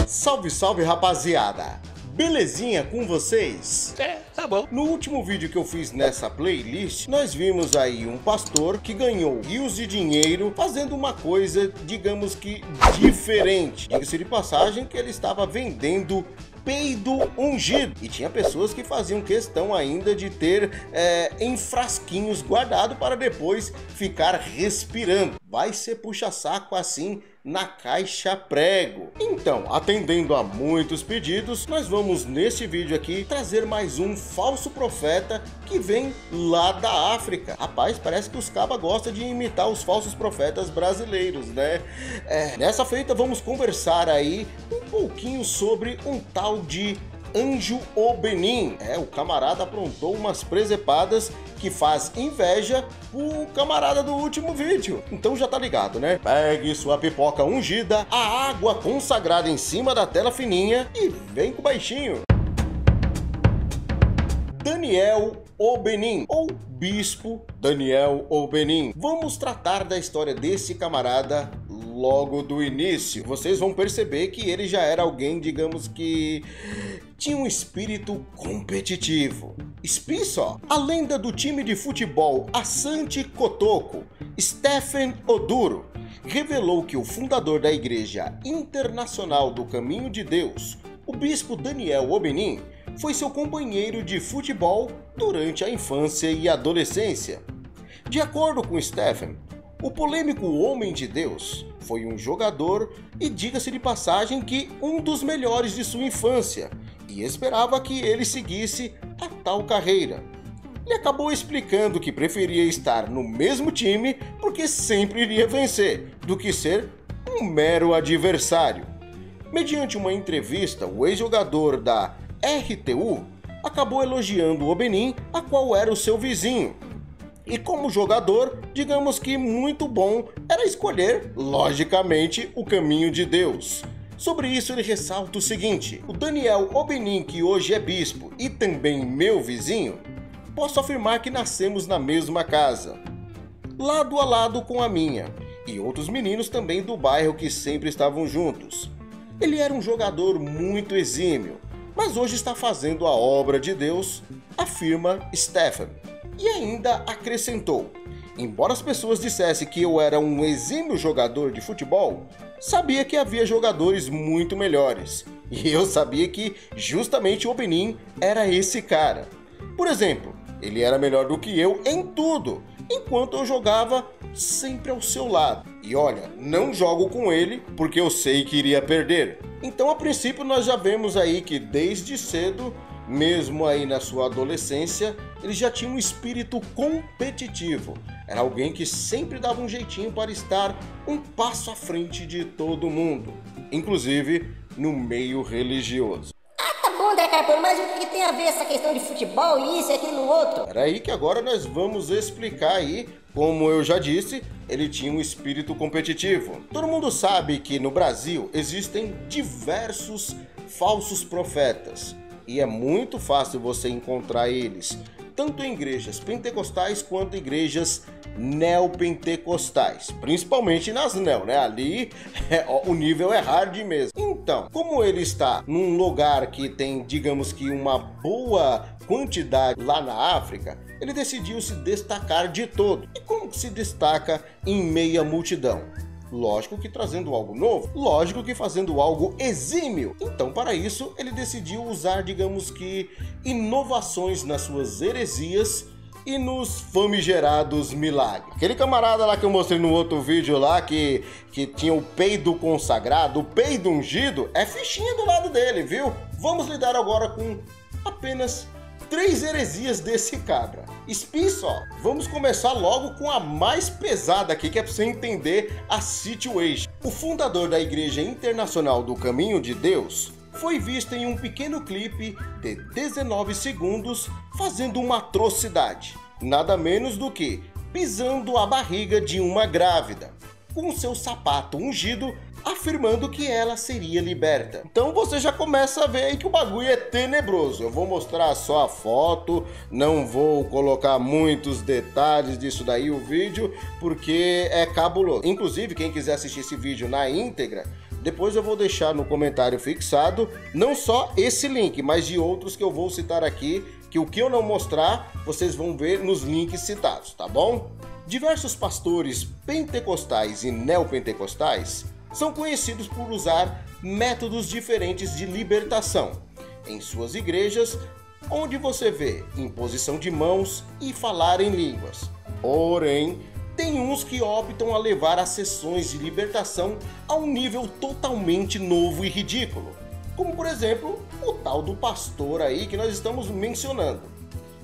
Salve, salve, rapaziada! Belezinha com vocês? Tá bom. No último vídeo que eu fiz nessa playlist, nós vimos aí um pastor que ganhou rios de dinheiro fazendo uma coisa, digamos que diferente. Diga-se de passagem que ele estava vendendo peido ungido. E tinha pessoas que faziam questão ainda de ter em frasquinhos guardado para depois ficar respirando. Vai ser puxa-saco assim na caixa prego. Então, atendendo a muitos pedidos, nós vamos neste vídeo aqui trazer mais um falso profeta que vem lá da África. Rapaz, parece que os cabas gostam de imitar os falsos profetas brasileiros, né? Nessa feita vamos conversar aí um pouquinho sobre um tal de Anjo Obenin. O camarada aprontou umas presepadas que faz inveja pro camarada do último vídeo. Então já tá ligado, né? Pegue sua pipoca ungida, a água consagrada em cima da tela fininha e vem com o baixinho. Daniel Obenin, ou Bispo Daniel Obenin. Vamos tratar da história desse camarada logo do início. Vocês vão perceber que ele já era alguém, digamos que tinha um espírito competitivo. Espie só, a lenda do time de futebol Asante Kotoko, Stephen Oduro, revelou que o fundador da Igreja Internacional do Caminho de Deus, o Bispo Daniel Obenin, foi seu companheiro de futebol durante a infância e adolescência. De acordo com Stephen, o polêmico Homem de Deus foi um jogador e, diga-se de passagem, que um dos melhores de sua infância, e esperava que ele seguisse a tal carreira. Ele acabou explicando que preferia estar no mesmo time porque sempre iria vencer, do que ser um mero adversário. Mediante uma entrevista, o ex-jogador da RTU acabou elogiando Obenin, a qual era o seu vizinho. E como jogador, digamos que muito bom era escolher, logicamente, o caminho de Deus. Sobre isso ele ressalta o seguinte: o Daniel Obenin, que hoje é bispo e também meu vizinho, posso afirmar que nascemos na mesma casa, lado a lado com a minha, e outros meninos também do bairro que sempre estavam juntos. Ele era um jogador muito exímio, mas hoje está fazendo a obra de Deus, afirma Stephen. E ainda acrescentou: embora as pessoas dissessem que eu era um exímio jogador de futebol, sabia que havia jogadores muito melhores. E eu sabia que justamente o Obenin era esse cara. Por exemplo, ele era melhor do que eu em tudo, enquanto eu jogava sempre ao seu lado. E olha, não jogo com ele porque eu sei que iria perder. Então, a princípio, nós já vemos aí que desde cedo, mesmo aí na sua adolescência, ele já tinha um espírito competitivo. Era alguém que sempre dava um jeitinho para estar um passo à frente de todo mundo, inclusive no meio religioso. Tá bom, Decapão, mas o que tem a ver essa questão de futebol, isso e aquilo outro? Peraí que agora nós vamos explicar aí. Como eu já disse, ele tinha um espírito competitivo. Todo mundo sabe que no Brasil existem diversos falsos profetas. E é muito fácil você encontrar eles, tanto em igrejas pentecostais quanto em igrejas neopentecostais. Principalmente nas neo, né? Ali o nível é hard mesmo. Então, como ele está num lugar que tem, digamos que uma boa quantidade lá na África, ele decidiu se destacar de todo. E como que se destaca em meia multidão? Lógico que trazendo algo novo, lógico que fazendo algo exímio. Então, para isso, ele decidiu usar, digamos que, inovações nas suas heresias e nos famigerados milagres. Aquele camarada lá que eu mostrei no outro vídeo lá, que tinha o peido consagrado, o peido ungido, é fichinha do lado dele, viu? Vamos lidar agora com apenas 3 heresias desse cabra. Espie só. Vamos começar logo com a mais pesada aqui, que é para você entender a situation. O fundador da Igreja Internacional do Caminho de Deus foi visto em um pequeno clipe de 19 segundos fazendo uma atrocidade. Nada menos do que pisando a barriga de uma grávida, com seu sapato ungido, afirmando que ela seria liberta. Então você já começa a ver aí que o bagulho é tenebroso. Eu vou mostrar só a foto, não vou colocar muitos detalhes disso daí o vídeo, porque é cabuloso. Inclusive, quem quiser assistir esse vídeo na íntegra, Depois eu vou deixar no comentário fixado não só esse link, mas de outros que eu vou citar aqui, que o que eu não mostrar, vocês vão ver nos links citados, tá bom? Diversos pastores pentecostais e neopentecostais são conhecidos por usar métodos diferentes de libertação em suas igrejas, onde você vê imposição de mãos e falar em línguas. Porém, tem uns que optam a levar as sessões de libertação a um nível totalmente novo e ridículo, como por exemplo o tal do pastor aí que nós estamos mencionando.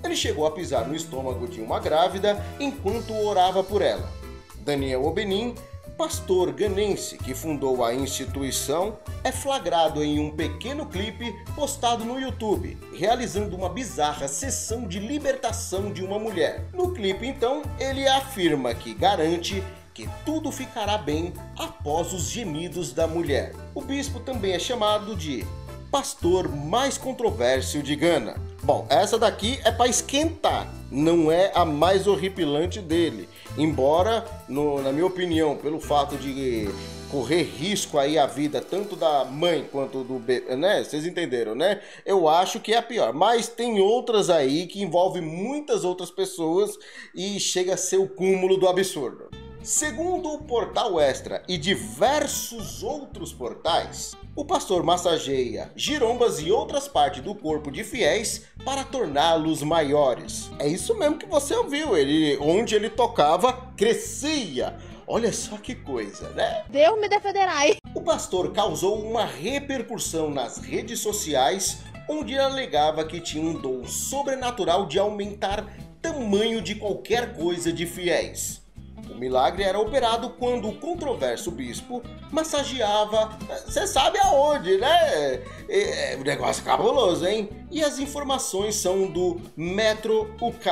Ele chegou a pisar no estômago de uma grávida enquanto orava por ela. Daniel Obenin, pastor ganense que fundou a instituição, é flagrado em um pequeno clipe postado no YouTube, realizando uma bizarra sessão de libertação de uma mulher. No clipe, então, ele afirma que garante que tudo ficará bem após os gemidos da mulher. O bispo também é chamado de pastor mais controverso de Gana. Bom, essa daqui é para esquentar, não é a mais horripilante dele. Embora, na minha opinião, pelo fato de correr risco aí a vida tanto da mãe quanto do bebê, né? Vocês entenderam, né? Eu acho que é a pior. Mas tem outras aí que envolvem muitas outras pessoas e chega a ser o cúmulo do absurdo. Segundo o Portal Extra e diversos outros portais, o pastor massageia girombas e outras partes do corpo de fiéis para torná-los maiores. É isso mesmo que você ouviu, onde ele tocava, crescia. Olha só que coisa, né? Deus me defenderai. O pastor causou uma repercussão nas redes sociais, onde ele alegava que tinha um dom sobrenatural de aumentar tamanho de qualquer coisa de fiéis. O milagre era operado quando o controverso bispo massageava, você sabe aonde, né? O negócio é cabuloso, hein? E as informações são do Metro UK.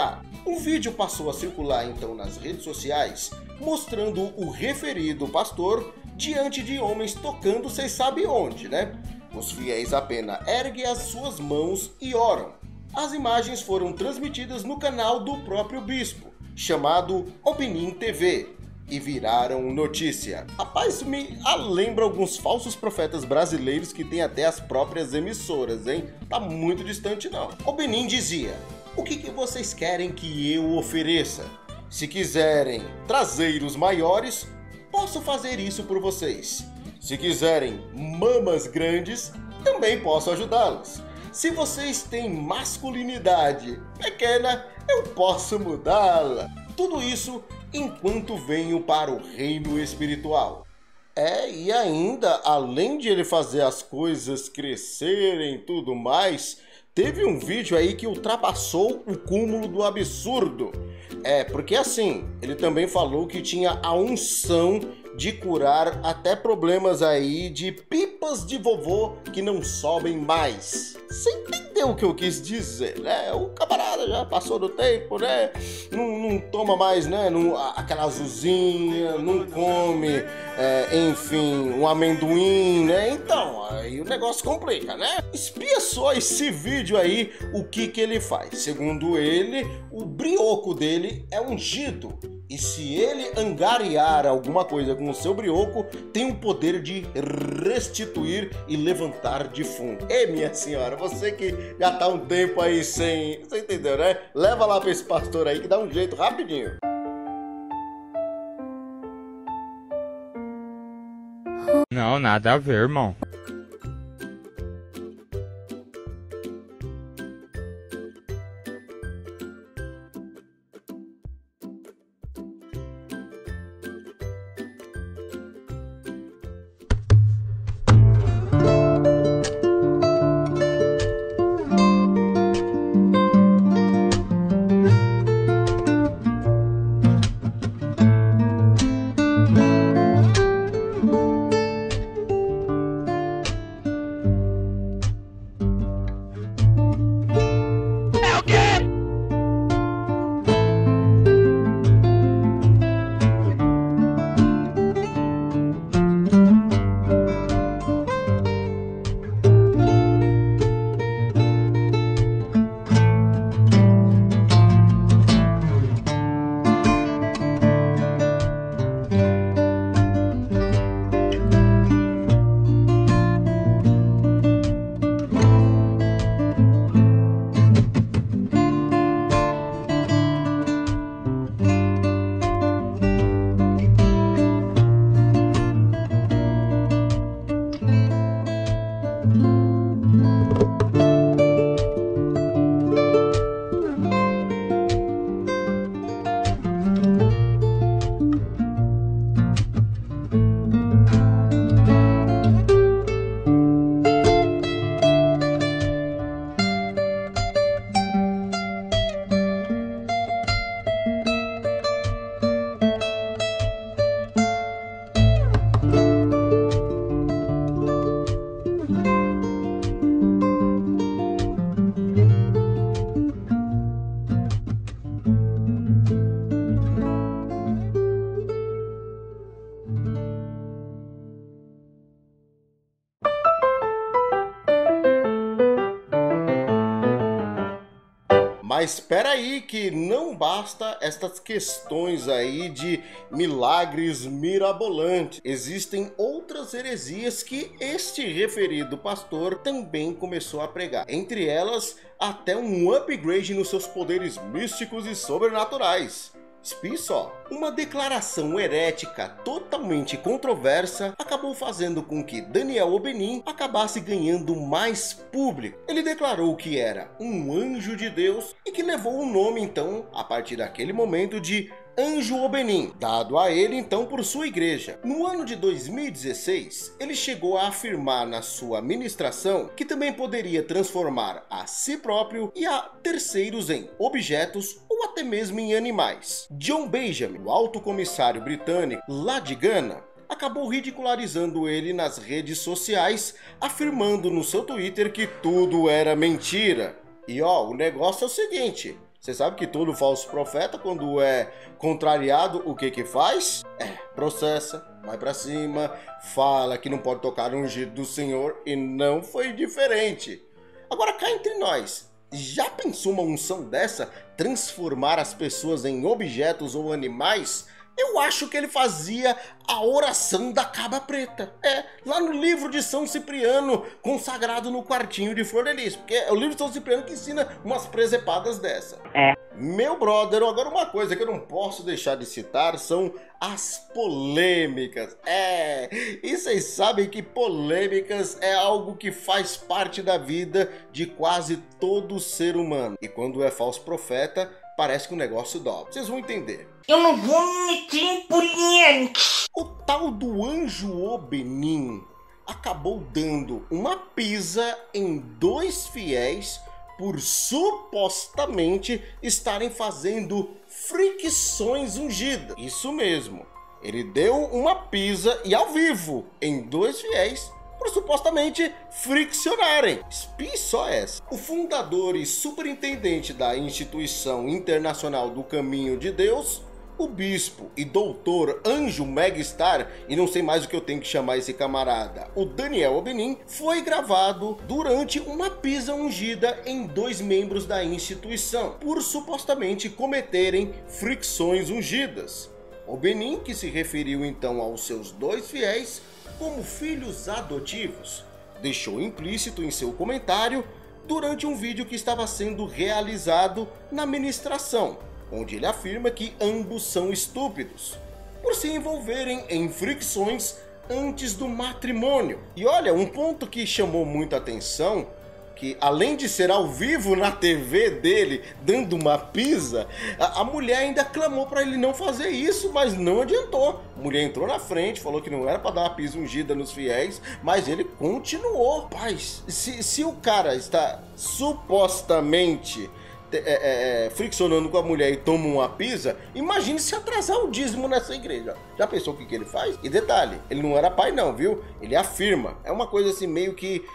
Um vídeo passou a circular então nas redes sociais, mostrando o referido pastor diante de homens tocando, vocês sabem onde, né? Os fiéis apenas erguem as suas mãos e oram. As imagens foram transmitidas no canal do próprio bispo, chamado Obenin TV, e viraram notícia. Rapaz, isso me lembra alguns falsos profetas brasileiros que têm até as próprias emissoras, hein? Tá muito distante não. Obenin dizia: o que vocês querem que eu ofereça? Se quiserem traseiros maiores, posso fazer isso por vocês. Se quiserem mamas grandes, também posso ajudá-los. Se vocês têm masculinidade pequena, eu posso mudá-la. Tudo isso enquanto venho para o reino espiritual. E ainda, além de ele fazer as coisas crescerem e tudo mais, teve um vídeo aí que ultrapassou o cúmulo do absurdo. Porque assim, ele também falou que tinha a unção de curar até problemas aí de pipas de vovô que não sobem mais. Você entendeu o que eu quis dizer, né? O camarada já passou do tempo, né? Não toma mais, né? Aquela azulzinha, não come, enfim, um amendoim, né? Então, aí o negócio complica, né? Espia só esse vídeo aí, o que ele faz. Segundo ele, o brioco dele é ungido. E se ele angariar alguma coisa com o seu brioco, tem o poder de restituir e levantar defunto. Minha senhora, você que já tá um tempo aí sem... Você entendeu, né? Leva lá pra esse pastor aí que dá um jeito rapidinho. Não, nada a ver, irmão. Mas espera aí que não basta estas questões aí de milagres mirabolantes. Existem outras heresias que este referido pastor também começou a pregar. Entre elas, até um upgrade nos seus poderes místicos e sobrenaturais. Espie só. Uma declaração herética totalmente controversa acabou fazendo com que Daniel Obenin acabasse ganhando mais público. Ele declarou que era um anjo de Deus e que levou o nome então, a partir daquele momento, de Anjo Obenin, dado a ele então por sua igreja. No ano de 2016, ele chegou a afirmar na sua ministração que também poderia transformar a si próprio e a terceiros em objetos ou até mesmo em animais. John Benjamin, o alto comissário britânico lá de Gana, acabou ridicularizando ele nas redes sociais, afirmando no seu Twitter que tudo era mentira. E o negócio é o seguinte: você sabe que todo falso profeta, quando é contrariado, o que faz? Processa, vai pra cima, fala que não pode tocar no ungido do Senhor, e não foi diferente. Agora cá entre nós, já pensou uma unção dessa transformar as pessoas em objetos ou animais? Eu acho que ele fazia a oração da cabra preta. Lá no livro de São Cipriano, consagrado no quartinho de Flor de Lis. Porque é o livro de São Cipriano que ensina umas presepadas dessa. Meu brother, agora uma coisa que eu não posso deixar de citar são as polêmicas. E vocês sabem que polêmicas é algo que faz parte da vida de quase todo ser humano. E quando é falso profeta, parece que o negócio dobra. Vocês vão entender. Eu não vou meter em polêmica. O tal do Anjo Obenin acabou dando uma pisa em 2 fiéis por supostamente estarem fazendo fricções ungidas. Isso mesmo, ele deu uma pisa e ao vivo em 2 fiéis por supostamente friccionarem. Espie só essa. O fundador e superintendente da Instituição Internacional do Caminho de Deus, o bispo e doutor Anjo Megastar, e não sei mais o que eu tenho que chamar esse camarada, o Daniel Obenin, foi gravado durante uma pisa ungida em 2 membros da instituição, por supostamente cometerem fricções ungidas. Obenin, que se referiu então aos seus 2 fiéis como filhos adotivos, deixou implícito em seu comentário durante um vídeo que estava sendo realizado na ministração, onde ele afirma que ambos são estúpidos, por se envolverem em fricções antes do matrimônio. E olha, um ponto que chamou muita atenção, que além de ser ao vivo na TV dele, dando uma pisa, a mulher ainda clamou para ele não fazer isso, mas não adiantou. A mulher entrou na frente, falou que não era para dar uma pisa ungida nos fiéis, mas ele continuou. Paz, se o cara está supostamente friccionando com a mulher e toma uma pisa, imagine se atrasar o dízimo nessa igreja. Já pensou o que ele faz? E detalhe, ele não era pai não, viu? Ele afirma. É uma coisa assim meio que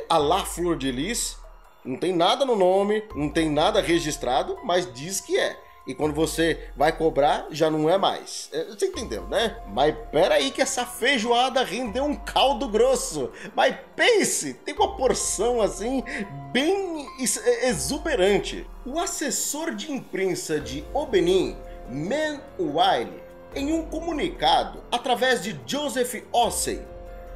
a lá Flor de Lis. Não tem nada no nome, não tem nada registrado, mas diz que é. E quando você vai cobrar, já não é mais. Você entendeu, né? Mas pera aí que essa feijoada rendeu um caldo grosso. Mas pense, tem uma porção assim, bem exuberante. O assessor de imprensa de Obenin, Man Wiley, em um comunicado, através de Joseph Ossey,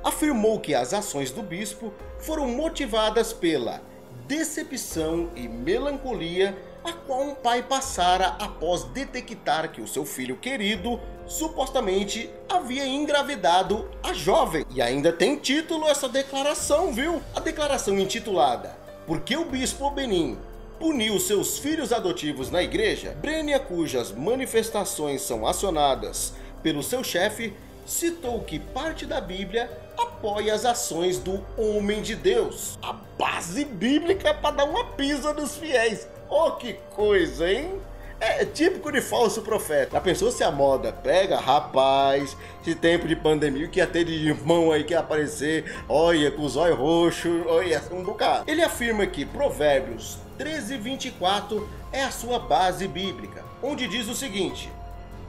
afirmou que as ações do bispo foram motivadas pela decepção e melancolia a qual um pai passara após detectar que o seu filho querido supostamente havia engravidado a jovem. E ainda tem título essa declaração, viu? A declaração intitulada "Por que o bispo Obenin puniu seus filhos adotivos na igreja?", Brênia, cujas manifestações são acionadas pelo seu chefe, citou que parte da Bíblia apoia as ações do homem de Deus. A base bíblica para dar uma pisa nos fiéis. Oh, que coisa, hein? É típico de falso profeta. Já pensou se a moda pega? Rapaz, esse tempo de pandemia, que ia ter de irmão aí que ia aparecer, olha, com os olhos roxos, olha, um bocado. Ele afirma que Provérbios 13:24 é a sua base bíblica, onde diz o seguinte: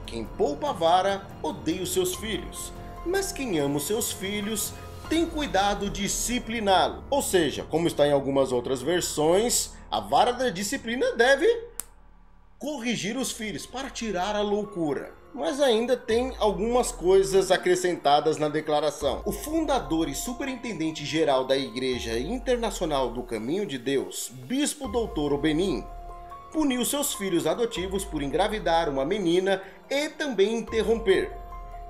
quem poupa a vara odeia os seus filhos, mas quem ama os seus filhos tem cuidado discipliná-lo. Ou seja, como está em algumas outras versões, a vara da disciplina deve corrigir os filhos para tirar a loucura. Mas ainda tem algumas coisas acrescentadas na declaração. O fundador e superintendente geral da Igreja Internacional do Caminho de Deus, Bispo Dr. Obenin, puniu seus filhos adotivos por engravidar uma menina e também interromper.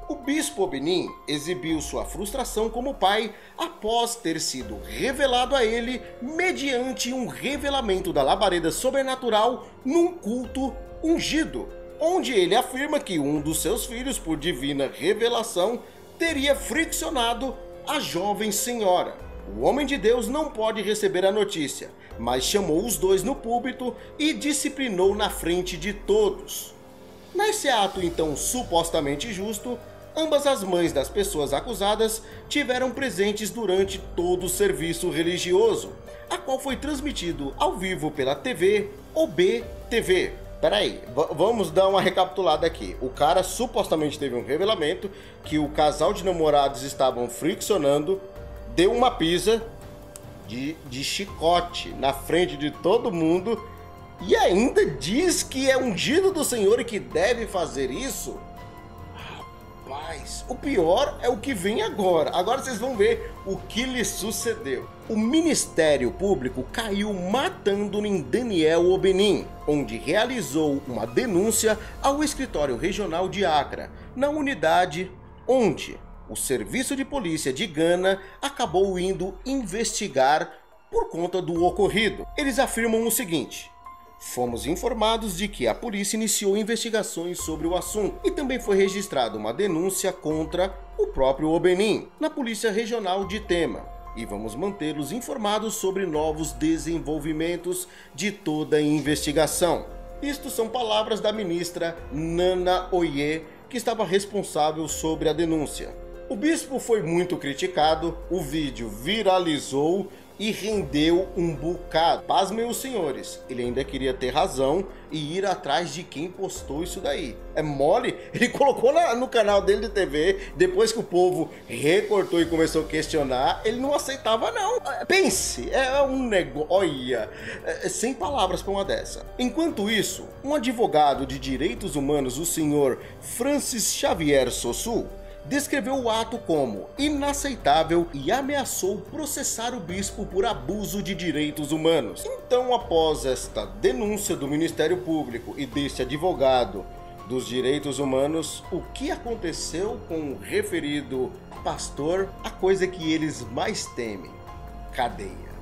O Bispo Obenin exibiu sua frustração como pai após ter sido revelado a ele mediante um revelamento da labareda sobrenatural num culto ungido, onde ele afirma que um dos seus filhos, por divina revelação, teria friccionado a jovem senhora. O homem de Deus não pode receber a notícia, mas chamou os dois no púlpito e disciplinou na frente de todos. Nesse ato então supostamente justo, ambas as mães das pessoas acusadas tiveram presentes durante todo o serviço religioso, a qual foi transmitido ao vivo pela TV OB-TV. Peraí, vamos dar uma recapitulada aqui. O cara supostamente teve um revelamento que o casal de namorados estavam friccionando, deu uma pisa de chicote na frente de todo mundo e ainda diz que é ungido do Senhor e que deve fazer isso? Rapaz, o pior é o que vem agora. Agora vocês vão ver o que lhe sucedeu. O Ministério Público caiu matando em Daniel Obenin, onde realizou uma denúncia ao Escritório Regional de Acre, na unidade onde o Serviço de Polícia de Gana acabou indo investigar por conta do ocorrido. Eles afirmam o seguinte: fomos informados de que a polícia iniciou investigações sobre o assunto e também foi registrada uma denúncia contra o próprio Obenin na Polícia Regional de Tema. E vamos mantê-los informados sobre novos desenvolvimentos de toda a investigação. Isto são palavras da ministra Nana Oye, que estava responsável sobre a denúncia. O bispo foi muito criticado, o vídeo viralizou e rendeu um bocado. Pasmem os senhores, ele ainda queria ter razão e ir atrás de quem postou isso daí. É mole? Ele colocou no canal dele de TV, depois que o povo recortou e começou a questionar, ele não aceitava não. Pense, é um negócio, olha, sem palavras para uma dessa. Enquanto isso, um advogado de direitos humanos, o senhor Francis Xavier Sossu, descreveu o ato como inaceitável e ameaçou processar o bispo por abuso de direitos humanos. Então, após esta denúncia do Ministério Público e deste advogado dos direitos humanos, o que aconteceu com o referido pastor? A coisa que eles mais temem: cadeia.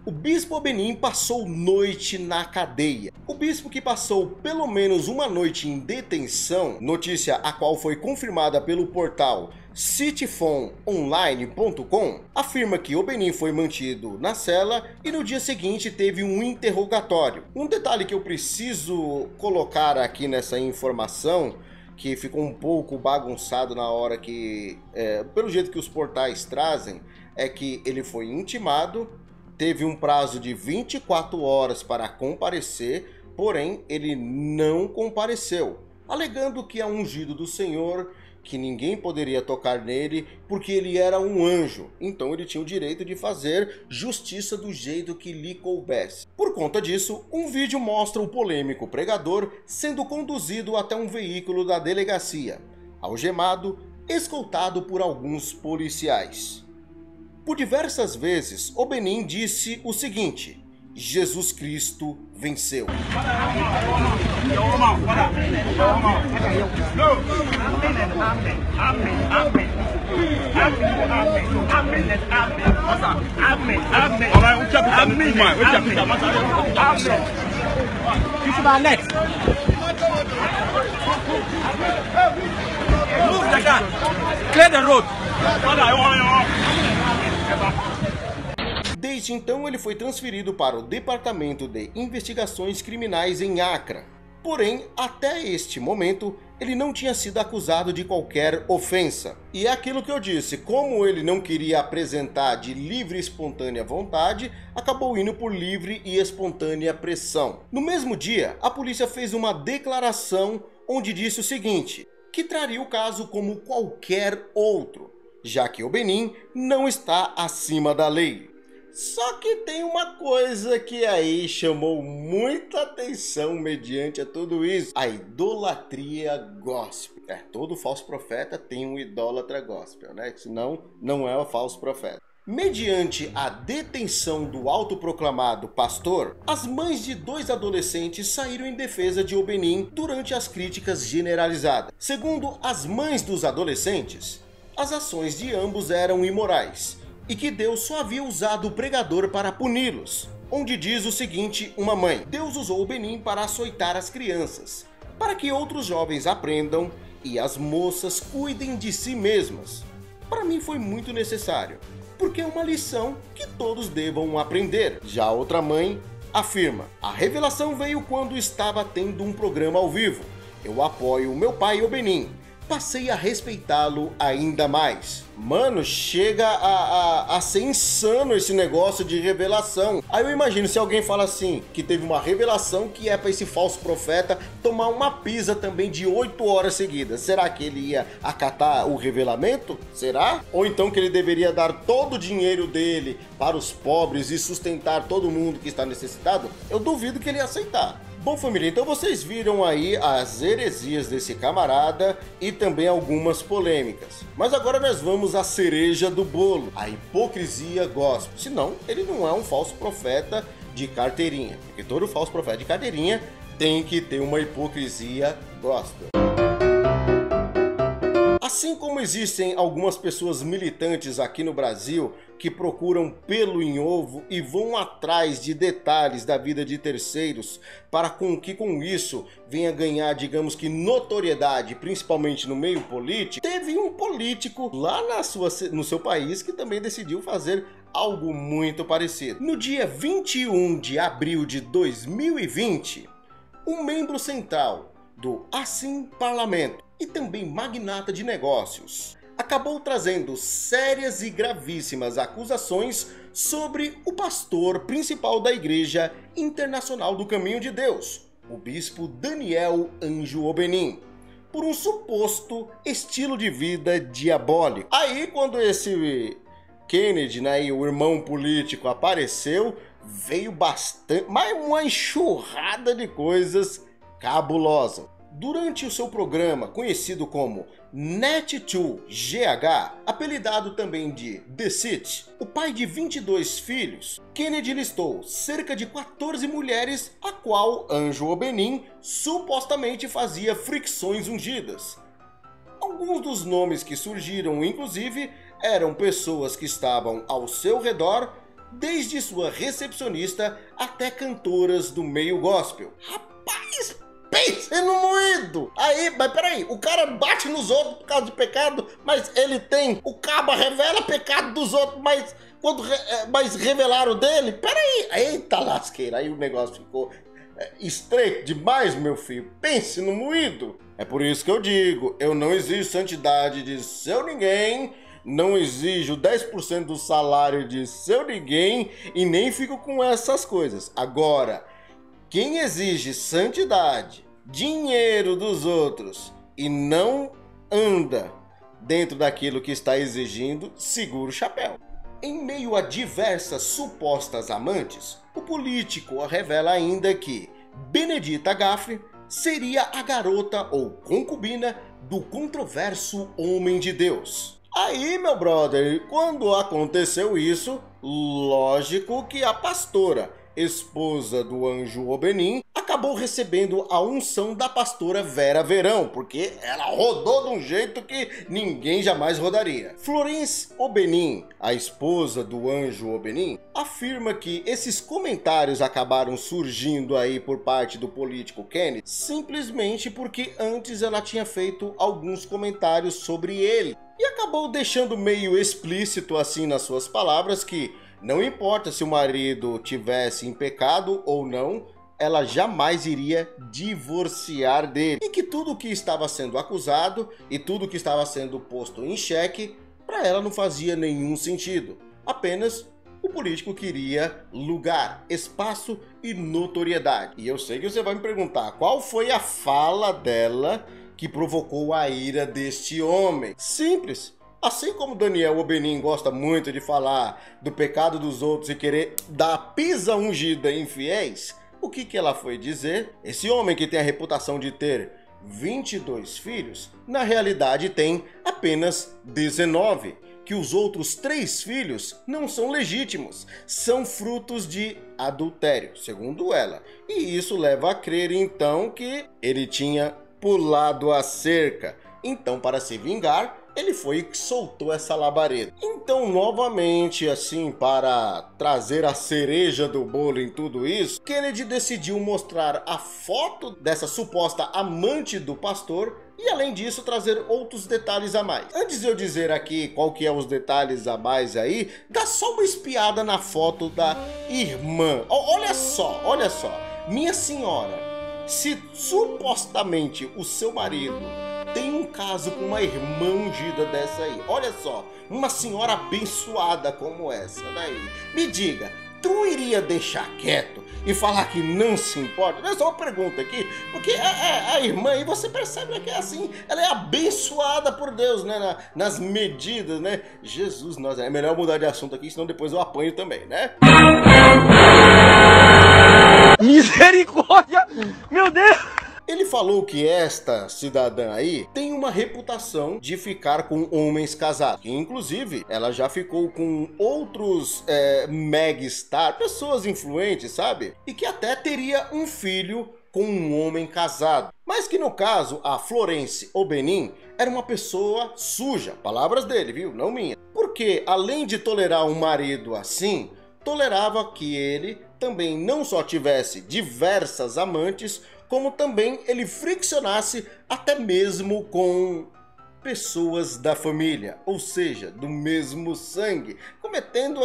O Bispo Obenin passou noite na cadeia. O bispo, que passou pelo menos uma noite em detenção, notícia a qual foi confirmada pelo portal cityfononline.com, afirma que Obenin foi mantido na cela e no dia seguinte teve um interrogatório. Um detalhe que eu preciso colocar aqui nessa informação, que ficou um pouco bagunçado na hora que, pelo jeito que os portais trazem, é que ele foi intimado, teve um prazo de 24 horas para comparecer, porém ele não compareceu, alegando que é ungido do Senhor, que ninguém poderia tocar nele porque ele era um anjo, então ele tinha o direito de fazer justiça do jeito que lhe coubesse. Por conta disso, um vídeo mostra o polêmico pregador sendo conduzido até um veículo da delegacia, algemado, escoltado por alguns policiais. Por diversas vezes, Obenin disse o seguinte: Jesus Cristo venceu. Clear the road. Desde então, ele foi transferido para o Departamento de Investigações Criminais em Acre. Porém, até este momento, ele não tinha sido acusado de qualquer ofensa. E é aquilo que eu disse, como ele não queria apresentar de livre e espontânea vontade, acabou indo por livre e espontânea pressão. No mesmo dia, a polícia fez uma declaração onde disse o seguinte: que traria o caso como qualquer outro, já que Obenin não está acima da lei. Só que tem uma coisa que aí chamou muita atenção mediante a tudo isso: a idolatria gospel. Todo falso profeta tem um idólatra gospel, né? Senão não é um falso profeta. Mediante a detenção do autoproclamado pastor, as mães de 2 adolescentes saíram em defesa de Obenin durante as críticas generalizadas. Segundo as mães dos adolescentes, as ações de ambos eram imorais e que Deus só havia usado o pregador para puni-los. Onde diz o seguinte uma mãe: Deus usou Obenin para açoitar as crianças, para que outros jovens aprendam e as moças cuidem de si mesmas. Para mim foi muito necessário, porque é uma lição que todos devam aprender. Já outra mãe afirma: a revelação veio quando estava tendo um programa ao vivo. Eu apoio meu pai Obenin. Passei a respeitá-lo ainda mais. Mano, chega a ser insano esse negócio de revelação. Aí eu imagino se alguém fala assim, que teve uma revelação que é para esse falso profeta tomar uma pisa também de 8 horas seguidas. Será que ele ia acatar o revelamento? Será? Ou então que ele deveria dar todo o dinheiro dele para os pobres e sustentar todo mundo que está necessitado? Eu duvido que ele ia aceitar. Bom, família, então vocês viram aí as heresias desse camarada e também algumas polêmicas. Mas agora nós vamos à cereja do bolo, a hipocrisia gospel. Senão, ele não é um falso profeta de carteirinha, porque todo falso profeta de carteirinha tem que ter uma hipocrisia gospel. Assim como existem algumas pessoas militantes aqui no Brasil que procuram pelo em ovo e vão atrás de detalhes da vida de terceiros para que com isso venha ganhar, digamos que, notoriedade, principalmente no meio político, teve um político lá no seu país que também decidiu fazer algo muito parecido. No dia 21 de abril de 2020, um membro central do Assim Parlamento e também magnata de negócios acabou trazendo sérias e gravíssimas acusações sobre o pastor principal da Igreja Internacional do Caminho de Deus, o bispo Daniel Anjo Obenin, por um suposto estilo de vida diabólico. Aí quando esse Kennedy, né, e o irmão político apareceu, veio bastante, mas uma enxurrada de coisas cabulosas. Durante o seu programa, conhecido como Net2GH, apelidado também de The City, o pai de 22 filhos, Kennedy listou cerca de 14 mulheres a qual Anjo Obenin supostamente fazia fricções ungidas. Alguns dos nomes que surgiram, inclusive, eram pessoas que estavam ao seu redor, desde sua recepcionista até cantoras do meio gospel. Rapaz! Pense no moído! Aí, mas peraí, o cara bate nos outros por causa de pecado, mas ele tem, o caba revela pecado dos outros, mas mas revelaram dele? Peraí, eita lasqueira, aí o negócio ficou estreito demais, meu filho. Pense no moído. É por isso que eu digo, eu não exijo santidade de seu ninguém, não exijo 10% do salário de seu ninguém e nem fico com essas coisas. Agora, quem exige santidade, dinheiro dos outros e não anda dentro daquilo que está exigindo, segura o chapéu. Em meio a diversas supostas amantes, o político revela ainda que Benedita Gaffney seria a garota ou concubina do controverso homem de Deus. Aí, meu brother, quando aconteceu isso, lógico que a pastora, esposa do Anjo Obenin, acabou recebendo a unção da pastora Vera Verão, porque ela rodou de um jeito que ninguém jamais rodaria. Florence Obenin, a esposa do Anjo Obenin, afirma que esses comentários acabaram surgindo aí por parte do político Kennedy simplesmente porque antes ela tinha feito alguns comentários sobre ele e acabou deixando meio explícito assim nas suas palavras que não importa se o marido tivesse em pecado ou não, ela jamais iria divorciar dele. E que tudo que estava sendo acusado e tudo que estava sendo posto em xeque, para ela não fazia nenhum sentido. Apenas o político queria lugar, espaço e notoriedade. E eu sei que você vai me perguntar, qual foi a fala dela que provocou a ira deste homem. Simples. Assim como Daniel Obenin gosta muito de falar do pecado dos outros e querer dar pisa ungida em fiéis, o que ela foi dizer? Esse homem que tem a reputação de ter 22 filhos, na realidade tem apenas 19, que os outros 3 filhos não são legítimos, são frutos de adultério, segundo ela. E isso leva a crer então que ele tinha pulado a cerca. Então, para se vingar, ele foi e soltou essa labareda. Então, novamente, assim, para trazer a cereja do bolo em tudo isso, Kennedy decidiu mostrar a foto dessa suposta amante do pastor e, além disso, trazer outros detalhes a mais. Antes de eu dizer aqui qual que é os detalhes a mais aí, dá só uma espiada na foto da irmã. Olha só, olha só. Minha senhora, se supostamente o seu marido tem um caso com uma irmã ungida dessa aí, olha só, uma senhora abençoada como essa daí, me diga, tu iria deixar quieto e falar que não se importa? É só uma pergunta aqui, porque a irmã aí, você percebe que é assim, ela é abençoada por Deus, né, nas medidas, né? Jesus, nossa, é melhor mudar de assunto aqui, senão depois eu apanho também, né? Misericórdia! Meu Deus! Ele falou que esta cidadã aí tem uma reputação de ficar com homens casados. Que, inclusive, ela já ficou com outros megastar, pessoas influentes, sabe? E que até teria um filho com um homem casado. Mas que no caso, a Florence Obenin era uma pessoa suja. Palavras dele, viu? Não minha. Porque, além de tolerar um marido assim, tolerava que ele também não só tivesse diversas amantes, como também ele friccionasse até mesmo com pessoas da família, ou seja, do mesmo sangue, cometendo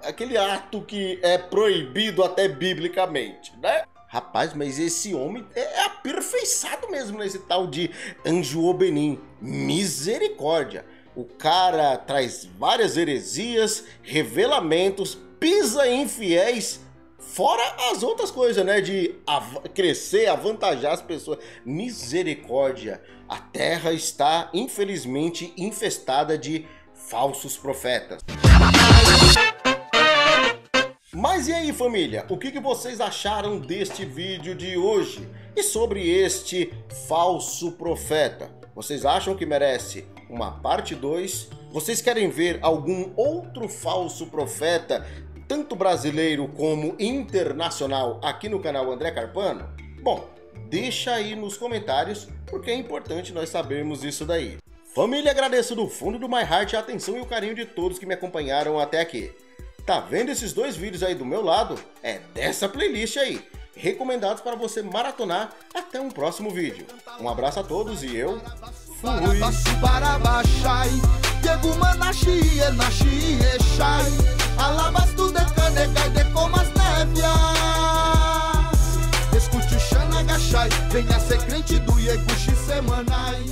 aquele ato que é proibido até biblicamente, né? Rapaz, mas esse homem é aperfeiçoado mesmo nesse tal de Anjo Obenin. Misericórdia! O cara traz várias heresias, revelamentos, pisa em fiéis, fora as outras coisas, né? De crescer, avantajar as pessoas. Misericórdia. A terra está, infelizmente, infestada de falsos profetas. Mas e aí, família? O que vocês acharam deste vídeo de hoje? E sobre este falso profeta? Vocês acham que merece uma parte 2? Vocês querem ver algum outro falso profeta, tanto brasileiro como internacional, aqui no canal André Carpano? Bom, deixa aí nos comentários, porque é importante nós sabermos isso daí. Família, agradeço do fundo do my heart a atenção e o carinho de todos que me acompanharam até aqui. Tá vendo esses 2 vídeos aí do meu lado? É dessa playlist aí, recomendados para você maratonar. Até um próximo vídeo. Um abraço a todos e eu fui! Escute o Xana Gachai, venha ser crente do Ieguchi Semanai.